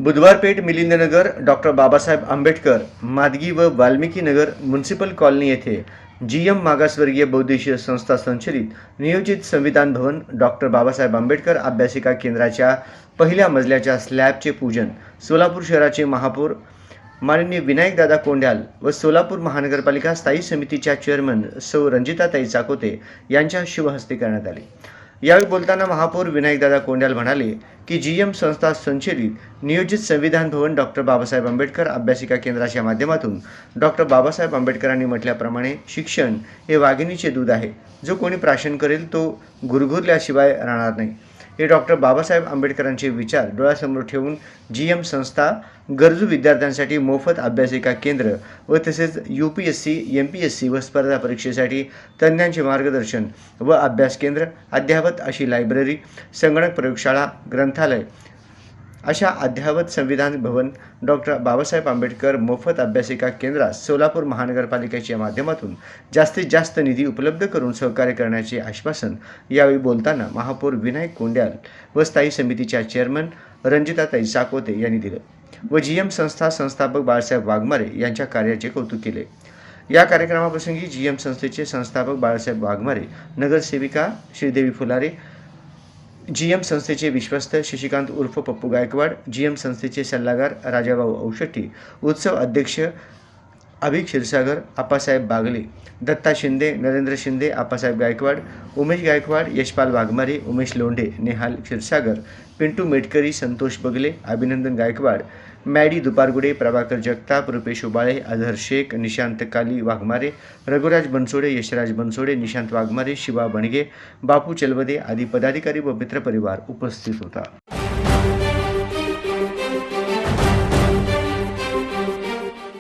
बुधवार पेठ मिलिंदनगर डॉक्टर बाबासाहेब आंबेडकर मादगी व Valmiki Nagar municipal colony येथे जीएम मागासवर्गीय बौद्धिशीय संस्था संचलित नियोजित संविधान भवन डॉक्टर बाबासाहेब आंबेडकर अभ्यासिका केंद्राच्या पहिल्या मजल्याच्या स्लॅबचे पूजन सोलापूर शहराचे महापौर माननीय विनायकदादा कोंड्याल व सोलापूर महानगरपालिका स्थायी समितीच्या चेअरमन सौ रंजिताताई चाकोते यांच्या शुभ हस्ते करण्यात आले। यावेळी बोलताना महापौर विनायकदादा कोंड्याल म्हणाले की जीएम संस्था संचलित नियोजित संविधान भवन डॉक्टर बाबासाहेब आंबेडकर अभ्यासिका केंद्राच्या माध्यमातून डॉक्टर बाबासाहेब आंबेडकरांनी म्हटल्याप्रमाणे शिक्षण हे वाघिणीचे दूध आहे, जो कोणी प्राशन करेल तो गुरगुरल्याशिवाय राहणार नाही। हे डॉक्टर बाबासाहेब आंबेडकरांचे विचार डोळ्यासमोर ठेवून जीएम संस्था गरजू विद्यार्थ्यांसाठी मोफत अभ्यासिका केंद्र व तसेच UPSC, MPSC व स्पर्धा परीक्षेसाठी तज्ञांचे मार्गदर्शन व अभ्यास केंद्र, अद्ययावत अशी लायब्ररी, संगणक प्रयोगशाळा, ग्रंथालय अशा अद्ययावत संविधान भवन डॉक्टर बाबासाहेब आंबेडकर मोफत अभ्यासिका केंद्रास सोलापूर महानगरपालिकेच्या माध्यमातून जास्तीत जास्त निधी उपलब्ध करून सहकार्य करण्याचे आश्वासन यावेळी बोलताना महापौर विनायक कोंड्याल व स्थायी समितीच्या चेअरमन रंजिताताई चाकोते यांनी दिले व जीएम संस्था संस्थापक बाळासाहेब वाघमारे यांच्या कार्याचे कौतुक केले। या कार्यक्रमाप्रसंगी जीएम संस्थेचे संस्थापक बाळासाहेब वाघमारे, नगरसेविका श्रीदेवी फुलारे, जीएम संस्थेचे विश्वस्त शशिकांत उर्फ पप्पू गायकवाड, जीएम संस्थेचे सल्लागार राजाभाऊ औषठी, उत्सव अध्यक्ष अभिक क्षीरसागर, आप्पासाहेब बागले, दत्ता शिंदे, नरेंद्र शिंदे, आप्पासाहेब गायकवाड, उमेश गायकवाड, यशपाल वाघमारे, उमेश लोंढे, नेहाल क्षीरसागर, पिंटू मेटकरी, संतोष बगले, अभिनंदन गायकवाड, मॅडी दुपारगुडे, प्रभाकर जगताप, रुपेश उबाळे, अझहर शेख, निशांत काली वाघमारे, रघुराज बनसोडे, यशराज बनसोडे, निशांत वाघमारे, शिवा बणगे, बापू चलवदे आदी पदाधिकारी व मित्रपरिवार उपस्थित होता।